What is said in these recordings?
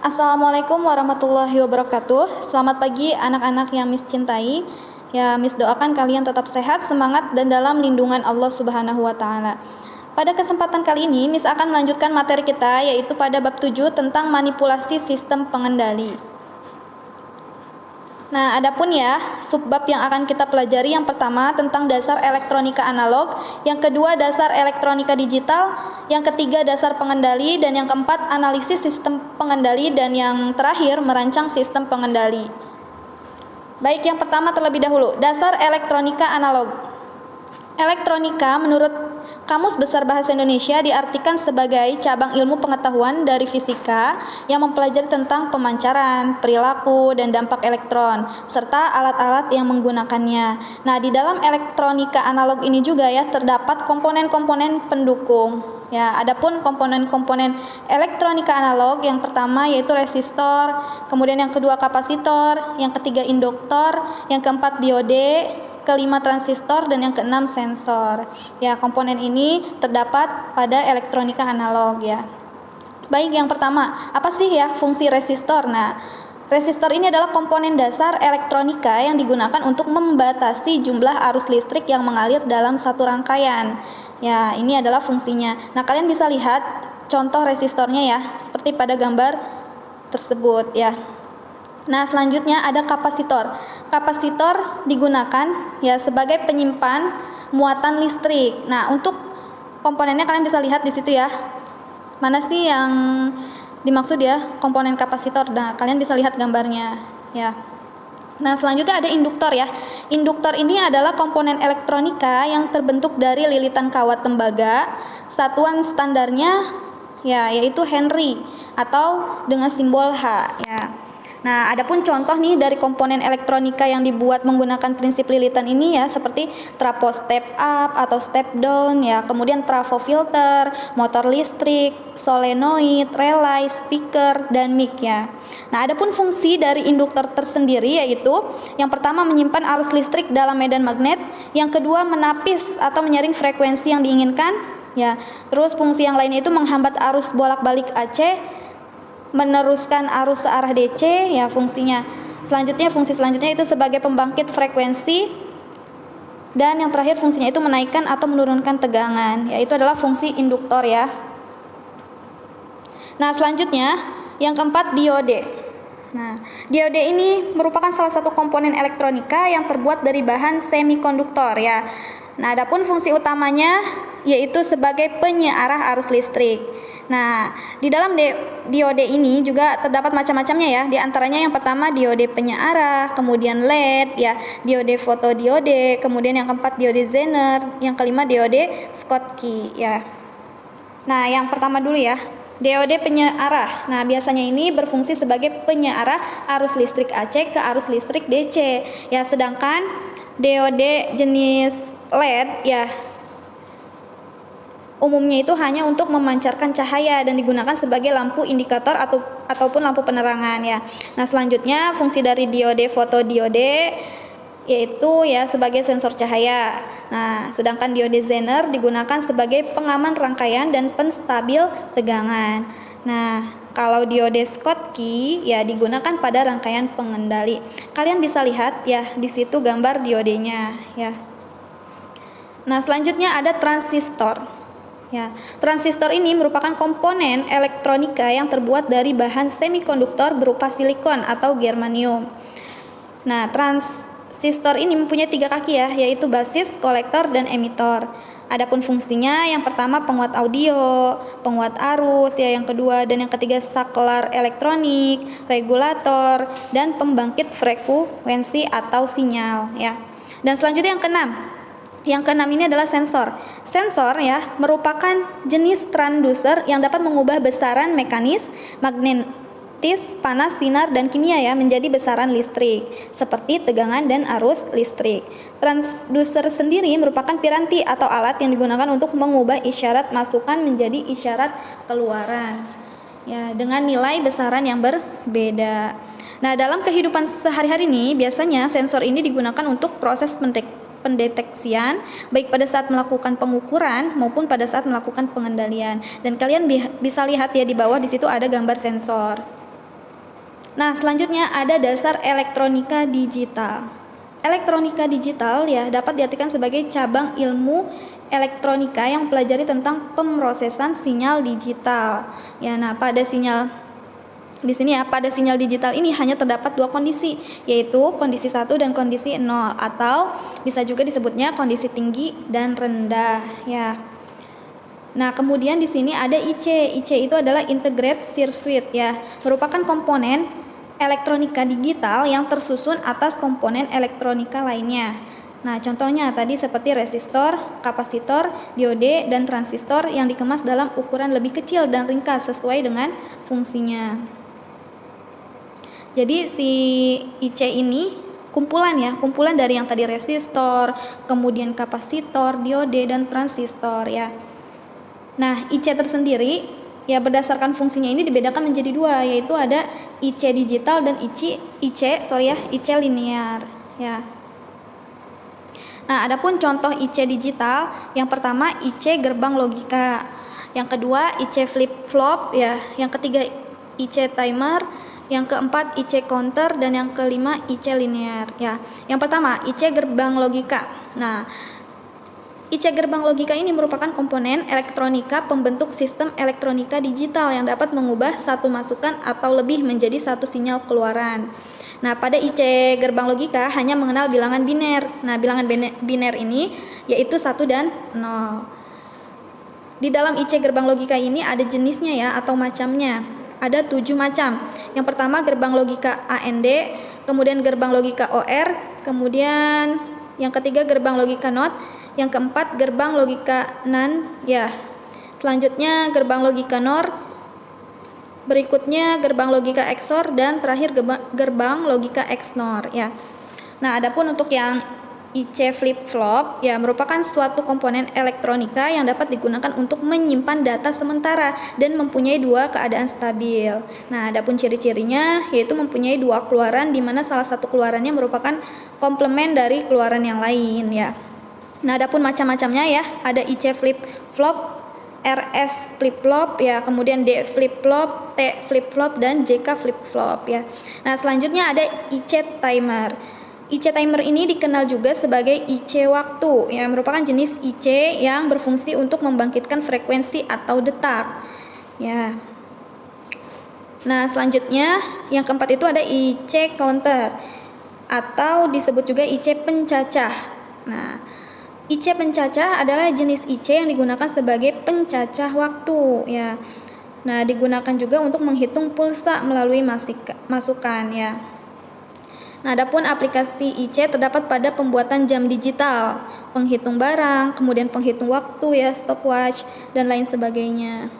Assalamualaikum warahmatullahi wabarakatuh. Selamat pagi anak-anak yang Miss cintai. Ya, Miss doakan kalian tetap sehat, semangat, dan dalam lindungan Allah Subhanahu wa Ta'ala. Pada kesempatan kali ini, Miss akan melanjutkan materi kita, yaitu pada bab 7 tentang manipulasi sistem pengendali. Nah, adapun ya, subbab yang akan kita pelajari yang pertama tentang dasar elektronika analog, yang kedua dasar elektronika digital, yang ketiga dasar pengendali, dan yang keempat analisis sistem pengendali, dan yang terakhir merancang sistem pengendali. Baik, yang pertama terlebih dahulu, dasar elektronika analog. Elektronika menurut Kamus Besar Bahasa Indonesia diartikan sebagai cabang ilmu pengetahuan dari fisika yang mempelajari tentang pemancaran, perilaku, dan dampak elektron, serta alat-alat yang menggunakannya. Nah, di dalam elektronika analog ini juga ya terdapat komponen-komponen pendukung. Ya, adapun komponen-komponen elektronika analog yang pertama yaitu resistor, kemudian yang kedua kapasitor, yang ketiga induktor, yang keempat diode, kelima transistor, dan yang keenam sensor. Ya, komponen ini terdapat pada elektronika analog ya. Baik, yang pertama, apa sih ya fungsi resistor? Nah, resistor ini adalah komponen dasar elektronika yang digunakan untuk membatasi jumlah arus listrik yang mengalir dalam satu rangkaian. Ya, ini adalah fungsinya. Nah, kalian bisa lihat contoh resistornya ya, seperti pada gambar tersebut ya. Nah, selanjutnya ada kapasitor. Kapasitor digunakan ya sebagai penyimpan muatan listrik. Nah, untuk komponennya kalian bisa lihat di situ ya. Mana sih yang dimaksud ya komponen kapasitor? Nah, kalian bisa lihat gambarnya ya. Nah, selanjutnya ada induktor ya. Induktor ini adalah komponen elektronika yang terbentuk dari lilitan kawat tembaga. Satuan standarnya ya yaitu Henry atau dengan simbol H ya. Nah, adapun contoh nih dari komponen elektronika yang dibuat menggunakan prinsip lilitan ini ya seperti trafo step up atau step down ya, kemudian trafo filter, motor listrik, solenoid, relay, speaker, dan mic ya. Nah, adapun fungsi dari induktor tersendiri yaitu yang pertama menyimpan arus listrik dalam medan magnet, yang kedua menapis atau menyaring frekuensi yang diinginkan ya. Terus fungsi yang lainnya itu menghambat arus bolak-balik AC, meneruskan arus searah DC ya fungsinya. Fungsi selanjutnya itu sebagai pembangkit frekuensi, dan yang terakhir fungsinya itu menaikkan atau menurunkan tegangan, yaitu adalah fungsi induktor ya. Nah, selanjutnya yang keempat diode. Nah, diode ini merupakan salah satu komponen elektronika yang terbuat dari bahan semikonduktor ya. Nah, adapun fungsi utamanya yaitu sebagai penyearah arus listrik. Nah, di dalam diode ini juga terdapat macam-macamnya ya. Di antaranya yang pertama diode penyearah, kemudian LED ya, diode fotodiode, kemudian yang keempat diode Zener, yang kelima diode Schottky ya. Nah, yang pertama dulu ya, diode penyearah. Nah, biasanya ini berfungsi sebagai penyearah arus listrik AC ke arus listrik DC ya, sedangkan diode jenis LED ya umumnya itu hanya untuk memancarkan cahaya dan digunakan sebagai lampu indikator ataupun lampu penerangan ya. Nah, selanjutnya fungsi dari diode fotodiode yaitu ya sebagai sensor cahaya. Nah, sedangkan diode Zener digunakan sebagai pengaman rangkaian dan penstabil tegangan. Nah, kalau diode Schottky ya digunakan pada rangkaian pengendali. Kalian bisa lihat ya di situ gambar diodenya ya. Nah, selanjutnya ada transistor. Ya, transistor ini merupakan komponen elektronika yang terbuat dari bahan semikonduktor berupa silikon atau germanium. Nah, transistor ini mempunyai 3 kaki ya, yaitu basis, kolektor, dan emitor. Adapun fungsinya yang pertama penguat audio, penguat arus ya, yang kedua dan yang ketiga saklar elektronik, regulator, dan pembangkit frekuensi atau sinyal ya. Dan selanjutnya yang keenam. Yang keenam ini adalah sensor. Sensor ya merupakan jenis transducer yang dapat mengubah besaran mekanis, magnetis, panas, sinar, dan kimia ya menjadi besaran listrik seperti tegangan dan arus listrik. Transducer sendiri merupakan piranti atau alat yang digunakan untuk mengubah isyarat masukan menjadi isyarat keluaran ya dengan nilai besaran yang berbeda. Nah, dalam kehidupan sehari-hari ini biasanya sensor ini digunakan untuk proses pendeteksian baik pada saat melakukan pengukuran maupun pada saat melakukan pengendalian. Dan kalian bisa lihat ya di bawah di situ ada gambar sensor. Nah, selanjutnya ada dasar elektronika digital. Elektronika digital ya dapat diartikan sebagai cabang ilmu elektronika yang mempelajari tentang pemrosesan sinyal digital. Ya, nah pada sinyal di sini ya, pada sinyal digital ini hanya terdapat dua kondisi, yaitu kondisi 1 dan kondisi 0, atau bisa juga disebutnya kondisi tinggi dan rendah ya. Nah, kemudian di sini ada IC. IC itu adalah integrated circuit ya, merupakan komponen elektronika digital yang tersusun atas komponen elektronika lainnya. Nah, contohnya tadi seperti resistor, kapasitor, diode, dan transistor yang dikemas dalam ukuran lebih kecil dan ringkas sesuai dengan fungsinya. Jadi si IC ini kumpulan dari yang tadi resistor, kemudian kapasitor, diode, dan transistor ya. Nah, IC tersendiri ya berdasarkan fungsinya ini dibedakan menjadi dua, yaitu ada IC digital dan IC linear ya. Nah, adapun contoh IC digital, yang pertama IC gerbang logika, yang kedua IC flip-flop ya, yang ketiga IC timer, yang keempat IC counter, dan yang kelima IC linear ya. Yang pertama IC gerbang logika. Nah, IC gerbang logika ini merupakan komponen elektronika pembentuk sistem elektronika digital yang dapat mengubah satu masukan atau lebih menjadi satu sinyal keluaran. Nah, pada IC gerbang logika hanya mengenal bilangan biner. Nah, bilangan biner ini yaitu 1 dan 0. Di dalam IC gerbang logika ini ada jenisnya ya atau macamnya. Ada 7 macam. Yang pertama gerbang logika AND, kemudian gerbang logika OR, kemudian yang ketiga gerbang logika NOT, yang keempat gerbang logika NAND ya. Selanjutnya gerbang logika NOR, berikutnya gerbang logika XOR, dan terakhir gerbang logika XNOR ya. Nah, adapun untuk yang IC flip-flop ya merupakan suatu komponen elektronika yang dapat digunakan untuk menyimpan data sementara dan mempunyai dua keadaan stabil. Nah, adapun ciri-cirinya yaitu mempunyai dua keluaran di mana salah satu keluarannya merupakan komplement dari keluaran yang lain ya. Nah, adapun macam-macamnya ya, ada IC flip-flop, RS flip-flop ya, kemudian D flip-flop, T flip-flop, dan JK flip-flop ya. Nah, selanjutnya ada IC timer. IC timer ini dikenal juga sebagai IC waktu yang merupakan jenis IC yang berfungsi untuk membangkitkan frekuensi atau detak ya. Nah, selanjutnya yang keempat itu ada IC counter atau disebut juga IC pencacah. Nah, IC pencacah adalah jenis IC yang digunakan sebagai pencacah waktu ya. Nah, digunakan juga untuk menghitung pulsa melalui masukan ya. Nah, adapun aplikasi IC terdapat pada pembuatan jam digital, penghitung barang, kemudian penghitung waktu ya, stopwatch, dan lain sebagainya.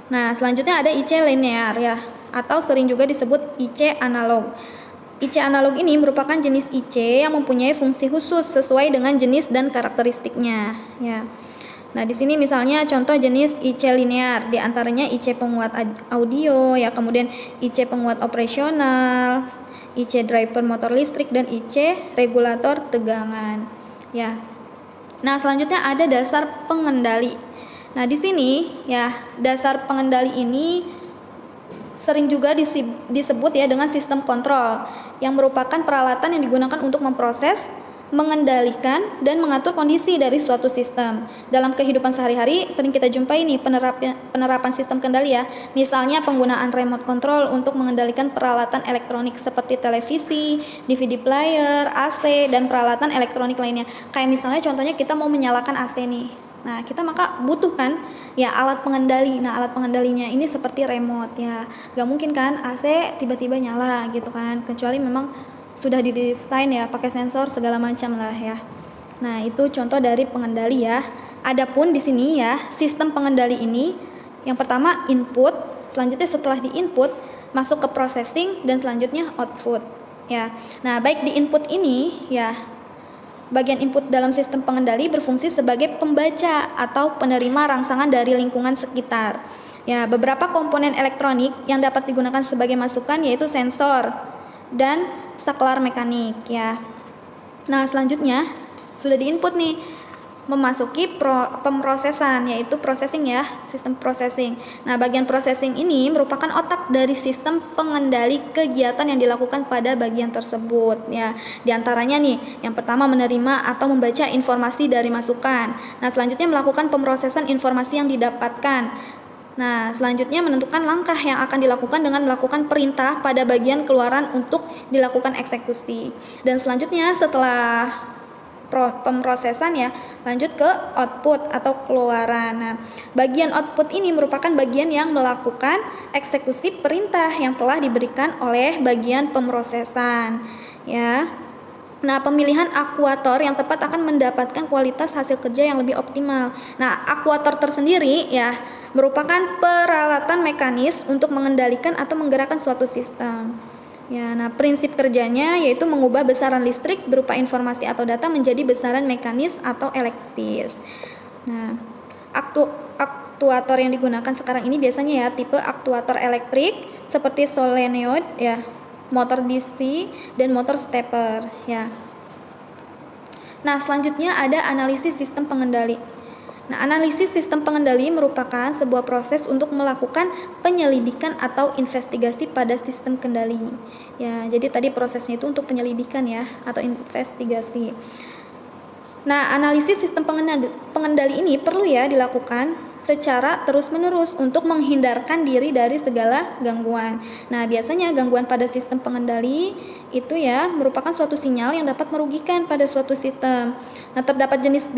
Nah, selanjutnya ada IC linear ya, atau sering juga disebut IC analog. IC analog ini merupakan jenis IC yang mempunyai fungsi khusus sesuai dengan jenis dan karakteristiknya ya. Nah, di sini misalnya contoh jenis IC linear, di antaranya IC penguat audio ya, kemudian IC penguat operasional, IC driver motor listrik, dan IC regulator tegangan ya. Nah, selanjutnya ada dasar pengendali. Nah, di sini ya dasar pengendali ini sering juga disebut ya dengan sistem kontrol yang merupakan peralatan yang digunakan untuk memproses, mengendalikan, dan mengatur kondisi dari suatu sistem. Dalam kehidupan sehari-hari sering kita jumpai nih penerapan sistem kendali ya. Misalnya penggunaan remote control untuk mengendalikan peralatan elektronik seperti televisi, DVD player, AC, dan peralatan elektronik lainnya. Kayak misalnya contohnya kita mau menyalakan AC nih. Nah, kita maka butuhkan ya alat pengendali. Nah, alat pengendalinya ini seperti remote ya. Gak mungkin kan AC tiba-tiba nyala gitu kan, kecuali memang sudah didesain ya pakai sensor segala macam lah ya. Nah, itu contoh dari pengendali ya. Adapun di sini ya, sistem pengendali ini yang pertama input, selanjutnya setelah di input masuk ke processing, dan selanjutnya output ya. Nah, baik di input ini ya, bagian input dalam sistem pengendali berfungsi sebagai pembaca atau penerima rangsangan dari lingkungan sekitar. Ya, beberapa komponen elektronik yang dapat digunakan sebagai masukan yaitu sensor dan saklar mekanik ya. Nah, selanjutnya sudah diinput nih. memasuki pemrosesan, yaitu processing ya, sistem processing. Nah, bagian processing ini merupakan otak dari sistem pengendali kegiatan yang dilakukan pada bagian tersebut ya. Di antaranya nih, yang pertama menerima atau membaca informasi dari masukan. Nah, selanjutnya melakukan pemrosesan informasi yang didapatkan. Nah, selanjutnya menentukan langkah yang akan dilakukan dengan melakukan perintah pada bagian keluaran untuk dilakukan eksekusi. Dan selanjutnya setelah pemrosesan ya, lanjut ke output atau keluaran. Nah, bagian output ini merupakan bagian yang melakukan eksekusi perintah yang telah diberikan oleh bagian pemrosesan ya. Nah, pemilihan akuator yang tepat akan mendapatkan kualitas hasil kerja yang lebih optimal. Nah, akuator tersendiri ya merupakan peralatan mekanis untuk mengendalikan atau menggerakkan suatu sistem. Ya, nah prinsip kerjanya yaitu mengubah besaran listrik berupa informasi atau data menjadi besaran mekanis atau elektris. Nah, aktuator yang digunakan sekarang ini biasanya ya tipe aktuator elektrik seperti solenoid ya, motor DC dan motor stepper ya. Nah, selanjutnya ada analisis sistem pengendali. Nah, analisis sistem pengendali merupakan sebuah proses untuk melakukan penyelidikan atau investigasi pada sistem kendali. Ya, jadi tadi prosesnya itu untuk penyelidikan ya atau investigasi. Nah, analisis sistem pengendali ini perlu ya dilakukan secara terus-menerus untuk menghindarkan diri dari segala gangguan. Nah, biasanya gangguan pada sistem pengendali itu ya merupakan suatu sinyal yang dapat merugikan pada suatu sistem. Nah, terdapat jenis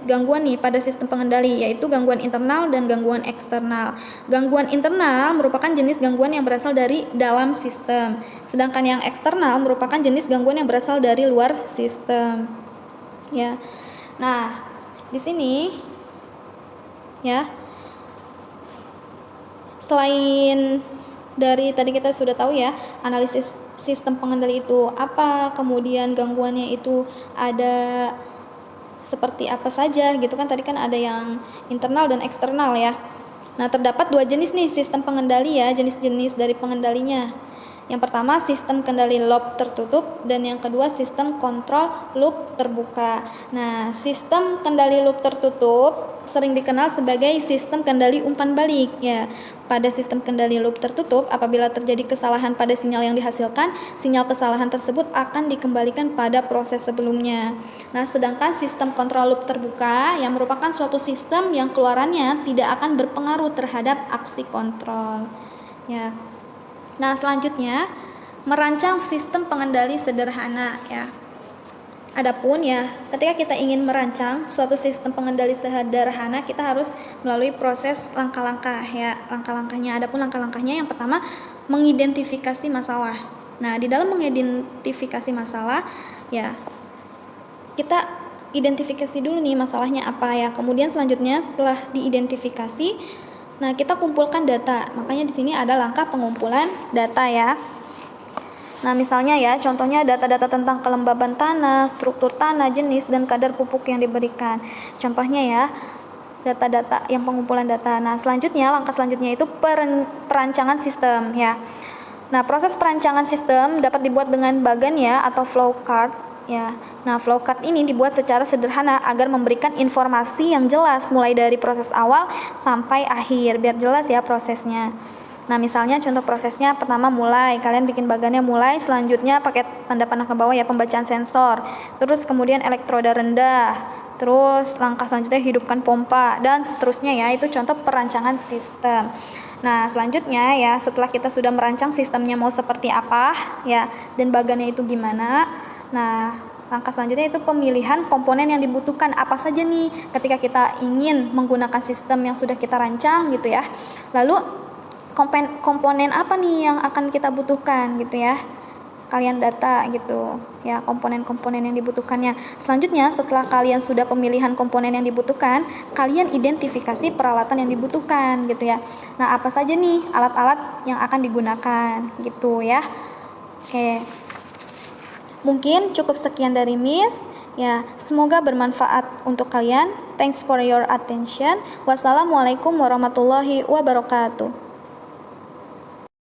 gangguan nih pada sistem pengendali, yaitu gangguan internal dan gangguan eksternal. Gangguan internal merupakan jenis gangguan yang berasal dari dalam sistem, sedangkan yang eksternal merupakan jenis gangguan yang berasal dari luar sistem. Ya. Nah, di sini ya. Selain dari tadi kita sudah tahu ya, analisis sistem pengendali itu apa, kemudian gangguannya itu ada seperti apa saja gitu kan, tadi kan ada yang internal dan eksternal ya. Nah, terdapat dua jenis nih sistem pengendali ya, jenis-jenis dari pengendalinya. Yang pertama sistem kendali loop tertutup dan yang kedua sistem kontrol loop terbuka. Nah, sistem kendali loop tertutup sering dikenal sebagai sistem kendali umpan balik ya. Pada sistem kendali loop tertutup, apabila terjadi kesalahan pada sinyal yang dihasilkan, sinyal kesalahan tersebut akan dikembalikan pada proses sebelumnya. Nah, sedangkan sistem kontrol loop terbuka yang merupakan suatu sistem yang keluarannya tidak akan berpengaruh terhadap aksi kontrol. Ya. Nah, selanjutnya merancang sistem pengendali sederhana ya. Adapun ya, ketika kita ingin merancang suatu sistem pengendali sederhana, kita harus melalui proses langkah-langkah ya. Adapun langkah-langkahnya yang pertama mengidentifikasi masalah. Nah, di dalam mengidentifikasi masalah ya, kita identifikasi dulu nih masalahnya apa ya. Kemudian selanjutnya setelah diidentifikasi, nah, kita kumpulkan data. Makanya di sini ada langkah pengumpulan data ya. Nah, misalnya ya, contohnya data-data tentang kelembaban tanah, struktur tanah, jenis dan kadar pupuk yang diberikan. Contohnya ya, data-data yang pengumpulan data. Nah, selanjutnya langkah selanjutnya itu perancangan sistem ya. Nah, proses perancangan sistem dapat dibuat dengan bagan ya atau flowchart ya. Nah, flowchart ini dibuat secara sederhana agar memberikan informasi yang jelas mulai dari proses awal sampai akhir, biar jelas ya prosesnya. Nah, misalnya contoh prosesnya pertama mulai, kalian bikin bagannya mulai, selanjutnya pakai tanda panah ke bawah ya, pembacaan sensor. Terus kemudian elektroda rendah. Terus langkah selanjutnya hidupkan pompa dan seterusnya ya, itu contoh perancangan sistem. Nah, selanjutnya ya, setelah kita sudah merancang sistemnya mau seperti apa ya dan bagannya itu gimana. Nah, langkah selanjutnya itu pemilihan komponen yang dibutuhkan apa saja nih ketika kita ingin menggunakan sistem yang sudah kita rancang gitu ya. Lalu komponen apa nih yang akan kita butuhkan gitu ya. Kalian data gitu ya, komponen-komponen yang dibutuhkannya. Selanjutnya setelah kalian sudah pemilihan komponen yang dibutuhkan, kalian identifikasi peralatan yang dibutuhkan gitu ya. Nah, apa saja nih alat-alat yang akan digunakan gitu ya. Oke. Mungkin cukup sekian dari Miss. Ya, semoga bermanfaat untuk kalian. Thanks for your attention. Wassalamualaikum warahmatullahi wabarakatuh.